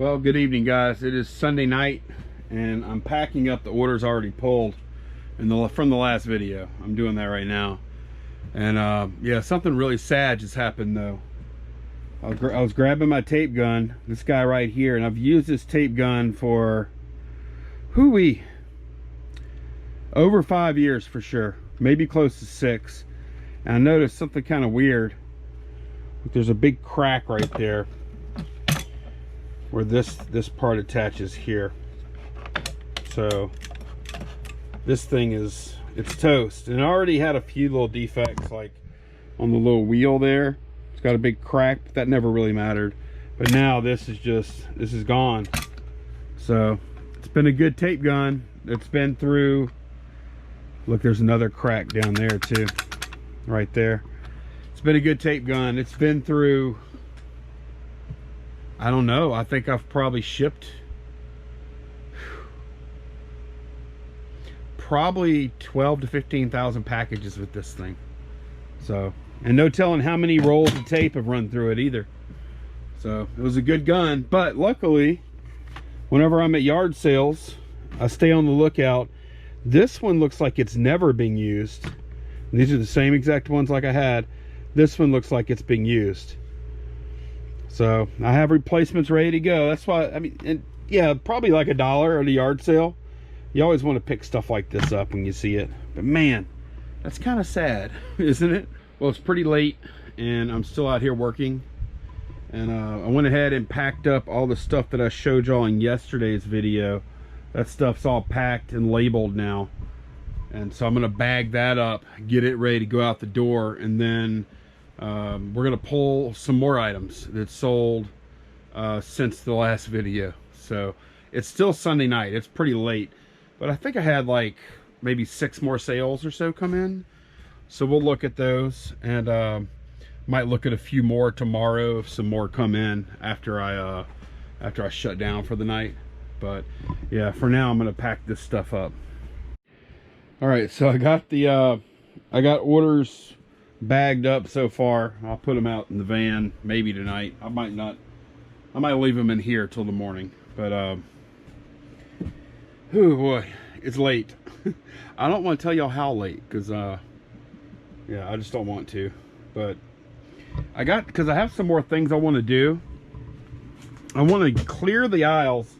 Well, good evening, guys. It is Sunday night, and I'm packing up the orders already pulled from the last video. I'm doing that right now, and yeah, something really sad just happened though. I was grabbing my tape gun, this guy right here, and I've used this tape gun for over 5 years for sure, maybe close to 6. And I noticed something kind of weird. There's a big crack right there where this part attaches here. So this thing it's toast, and it already had a few little defects, like on the little wheel there. It's got a big crack, but that never really mattered. But now this is gone. So it's been a good tape gun. It's been through, look, there's another crack down there too, right there. It's been a good tape gun. It's been through, I don't know, I think I've probably shipped probably 12 to 15,000 packages with this thing. So, and no telling how many rolls of tape have run through it either. So it was a good gun. But luckily, whenever I'm at yard sales, I stay on the lookout. This one looks like it's never being used. These are the same exact ones like I had. This one looks like it's being used. So I have replacements ready to go. That's why, I mean, and yeah, probably like $1 at a yard sale. You always want to pick stuff like this up when you see it. But man, that's kind of sad, isn't it? Well, it's pretty late and I'm still out here working. And I went ahead and packed up all the stuff that I showed y'all in yesterday's video. That stuff's all packed and labeled now. And so I'm gonna bag that up, get it ready to go out the door, and then we're gonna pull some more items that sold since the last video. So it's still Sunday night, it's pretty late, but I think I had like maybe 6 more sales or so come in. So we'll look at those, and might look at a few more tomorrow if some more come in after I shut down for the night. But yeah, for now I'm gonna pack this stuff up. All right, so I got orders bagged up so far. I'll put them out in the van maybe tonight. I might leave them in here till the morning. But oh boy, it's late. I don't want to tell y'all how late, because yeah, I just don't want to. But because I have some more things I want to do. I want to clear the aisles.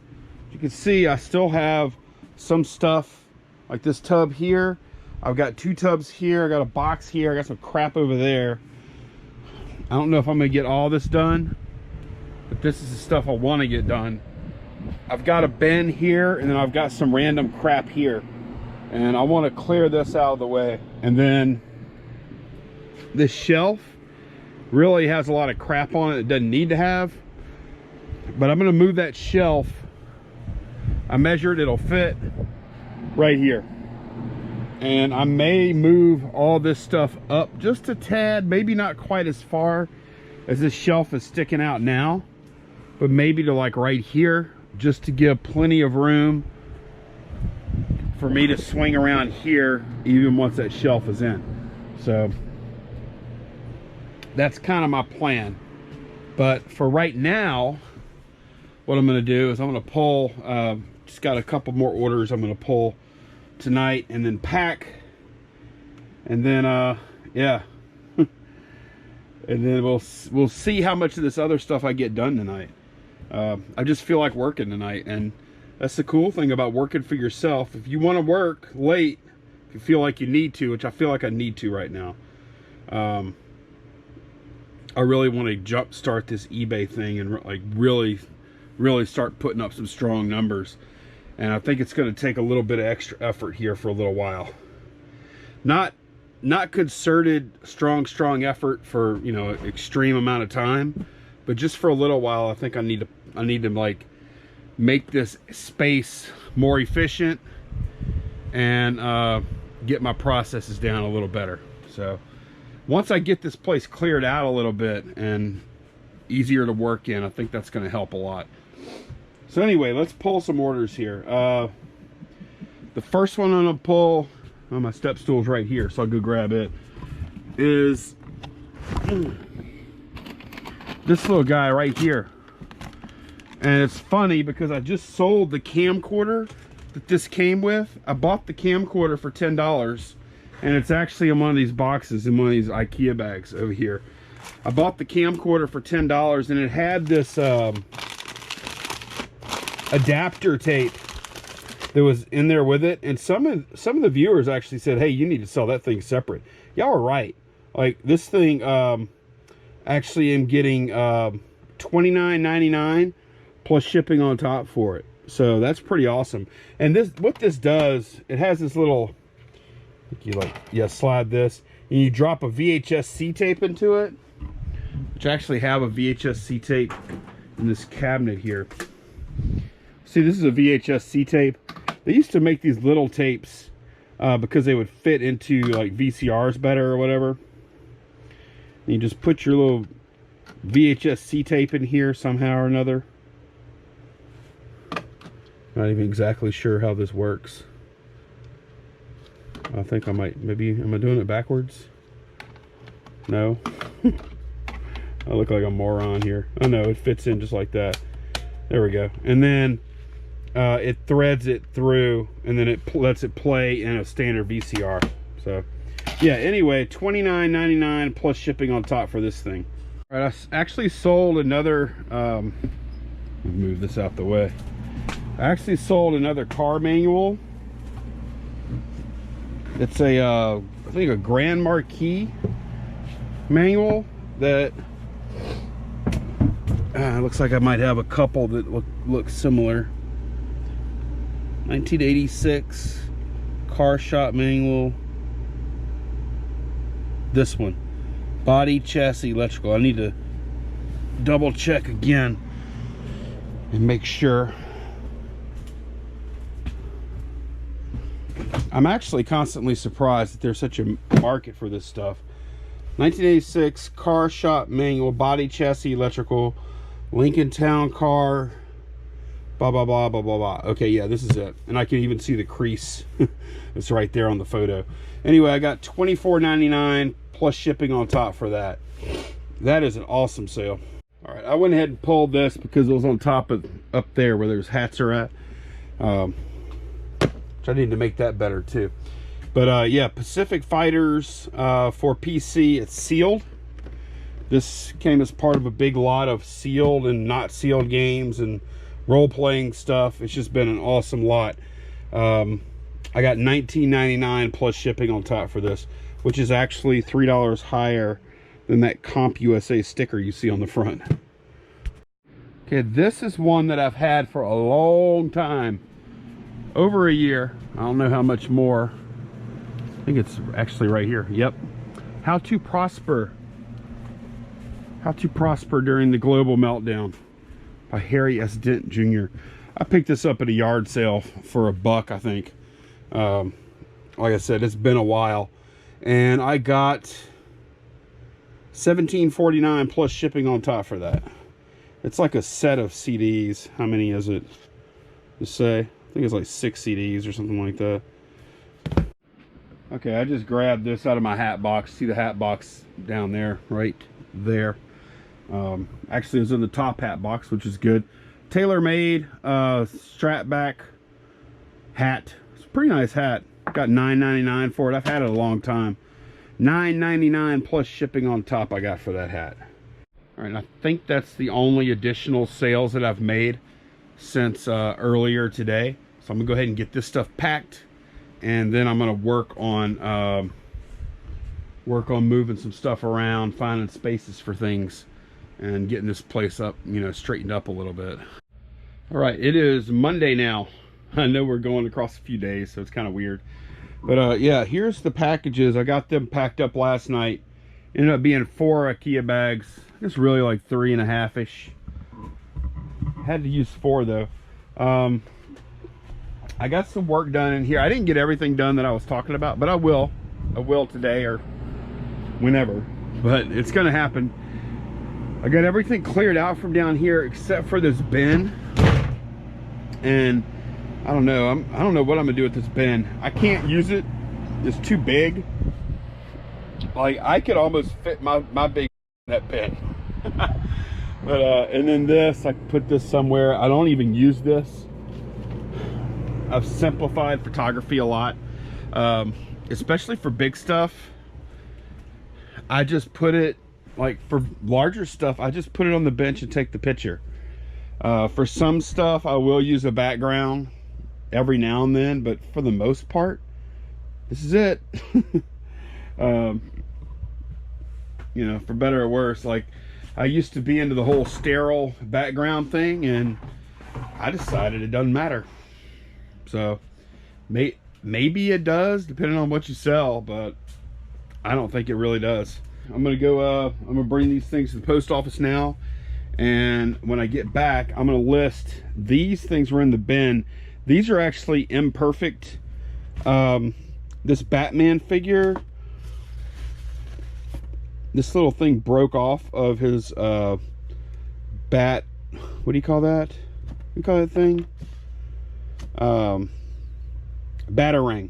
You can see I still have some stuff like this tub here. I've got 2 tubs here. I got a box here. I got some crap over there. I don't know if I'm gonna get all this done, but this is the stuff I want to get done. I've got a bin here, and then I've got some random crap here, and I want to clear this out of the way. And then this shelf really has a lot of crap on it it doesn't need to have, but I'm gonna move that shelf. I measured, it'll fit right here, and I may move all this stuff up just a tad, maybe not quite as far as this shelf is sticking out now, but maybe to like right here, just to give plenty of room for me to swing around here even once that shelf is in. So that's kind of my plan. But for right now, what I'm going to do is I'm going to pull, just got a couple more orders I'm going to pull tonight, and then pack, and then yeah, and then we'll see how much of this other stuff I get done tonight. I just feel like working tonight, and that's the cool thing about working for yourself. If you want to work late, if you feel like you need to, which I feel like I need to right now, I really want to jump start this eBay thing and like really start putting up some strong numbers. And I think it's going to take a little bit of extra effort here for a little while. Not concerted strong effort for, you know, extreme amount of time, but just for a little while. I think I need to like make this space more efficient and get my processes down a little better. So once I get this place cleared out a little bit and easier to work in, I think that's going to help a lot. So anyway, let's pull some orders here. The first one I'm gonna pull, oh, my step stool's right here, so I'll go grab it, is this little guy right here. And it's funny because I just sold the camcorder that this came with. I bought the camcorder for $10, and it's actually in one of these boxes, in one of these IKEA bags over here. I bought the camcorder for $10, and it had this adapter tape that was in there with it. And some of the viewers actually said, hey, you need to sell that thing separate. Y'all are right. Like, this thing, actually am getting $29.99 plus shipping on top for it. So that's pretty awesome. And this, what this does, it has this little, you like, yeah, slide this, and you drop a VHS-C tape into it, which I actually have a VHS-C tape in this cabinet here. See, this is a VHS-C tape. They used to make these little tapes because they would fit into like VCRs better or whatever. And you just put your little VHS-C tape in here somehow or another. Not even exactly sure how this works. I think I might, maybe, am I doing it backwards? No. I look like a moron here. Oh no, it fits in just like that. There we go. And then it threads it through, and then it lets it play in a standard VCR. So yeah, anyway, $29.99 plus shipping on top for this thing. All right, I actually sold another, move this out the way. I actually sold another car manual. It's a, I think a Grand Marquis manual that looks like I might have a couple that look similar. 1986 car shop manual. This one, body, chassis, electrical. I need to double check again and make sure. I'm actually constantly surprised that there's such a market for this stuff. 1986 car shop manual, body, chassis, electrical, Lincoln Town Car, blah blah blah blah blah blah. Okay, yeah, this is it, and I can even see the crease. It's right there on the photo. Anyway, I got $24.99 plus shipping on top for that. That is an awesome sale. All right, I went ahead and pulled this because it was on top of up there where those hats are at. I need to make that better too. But yeah, Pacific Fighters for PC, it's sealed. This came as part of a big lot of sealed and not sealed games and role-playing stuff. It's just been an awesome lot. I got $19.99 plus shipping on top for this, which is actually $3 higher than that CompUSA sticker you see on the front. Okay, this is one that I've had for a long time. Over a year. I don't know how much more. I think it's actually right here. Yep. How to Prosper. How to Prosper During the Global Meltdown by Harry S. Dent Jr. I picked this up at a yard sale for $1, I think. Like I said, it's been a while. And I got $17.49 plus shipping on top for that. It's like a set of CDs. How many is it? Just say. I think it's like 6 CDs or something like that. Okay, I just grabbed this out of my hat box. See the hat box down there, right there. Actually, it was in the top hat box, which is good. Tailor-made strap back hat. It's a pretty nice hat. Got $9.99 for it. I've had it a long time. $9.99 plus shipping on top I got for that hat. All right, and I think that's the only additional sales that I've made since earlier today. So I'm gonna go ahead and get this stuff packed, and then I'm gonna work on moving some stuff around, finding spaces for things, and getting this place up, you know, straightened up a little bit. All right, it is Monday now. I know we're going across a few days, so it's kind of weird, but yeah, here's the packages. I got them packed up last night. Ended up being 4 IKEA bags. It's really like 3.5-ish. Had to use 4 though. I got some work done in here. I didn't get everything done that I was talking about, but I will today or whenever, but it's gonna happen. I got everything cleared out from down here except for this bin, and I don't know what I'm gonna do with this bin. I can't use it. It's too big. Like, I could almost fit my big in that bin. But and then this, I put this somewhere. I don't even use this. I've simplified photography a lot, especially for big stuff. I just put it, like for larger stuff, I just put it on the bench and take the picture. For some stuff, I will use a background every now and then, but for the most part, this is it. You know, for better or worse, like I used to be into the whole sterile background thing, and I decided it doesn't matter. So maybe it does, depending on what you sell, but I don't think it really does. I'm gonna go, I'm gonna bring these things to the post office now, and when I get back, I'm gonna list these things were in the bin. These are actually imperfect. This Batman figure, this little thing broke off of his bat, what do you call that? What do you call that thing? Batarang.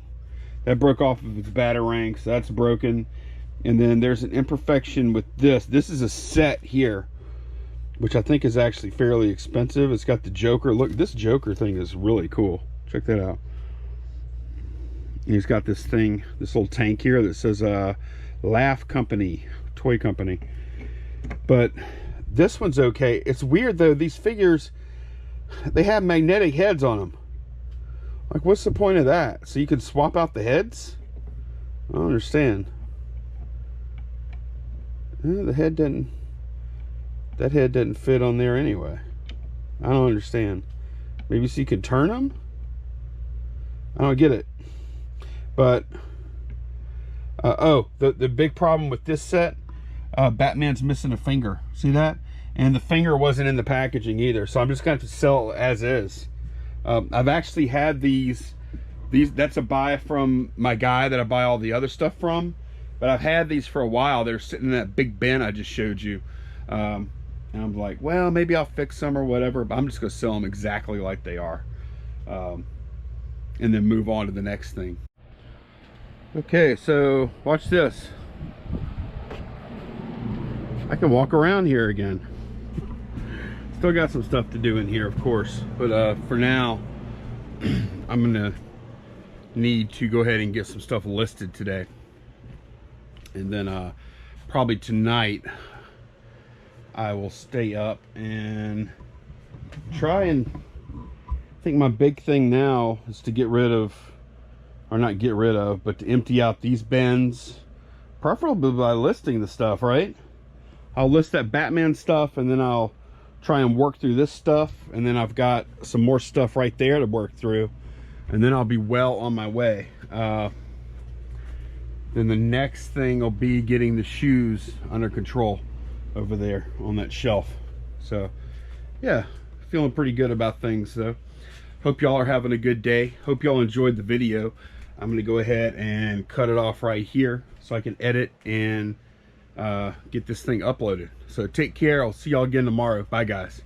That broke off of its batarang, so that's broken. And then there's an imperfection with this. This is a set here, which I think is actually fairly expensive. It's got the Joker. Look, this Joker thing is really cool. Check that out. And he's got this thing, this little tank here that says Laugh Company, toy company. But this one's okay. It's weird though, these figures, they have magnetic heads on them. Like, what's the point of that? So you can swap out the heads? I don't understand. The head didn't, that head didn't fit on there anyway. I don't understand. Maybe so you can turn them? I don't get it. But oh, the big problem with this set, Batman's missing a finger. See that? And the finger wasn't in the packaging either, so I'm just gonna have to sell it as is. I've actually had these, that's a buy from my guy that I buy all the other stuff from, but I've had these for a while. They're sitting in that big bin I just showed you. And I'm like, well, maybe I'll fix them or whatever, but I'm just gonna sell them exactly like they are. And then move on to the next thing. Okay, so watch this. I can walk around here again. Still got some stuff to do in here, of course, but for now, I'm gonna need to go ahead and get some stuff listed today. And then probably tonight, I will stay up and try and, I think my big thing now is to get rid of, or not get rid of, but to empty out these bins, preferably by listing the stuff, right? I'll list that Batman stuff, and then I'll try and work through this stuff, and then I've got some more stuff right there to work through, and then I'll be well on my way. Then the next thing will be getting the shoes under control over there on that shelf. So yeah, feeling pretty good about things though. Hope y'all are having a good day. Hope y'all enjoyed the video. I'm gonna go ahead and cut it off right here so I can edit and get this thing uploaded. So take care. I'll see y'all again tomorrow. Bye guys.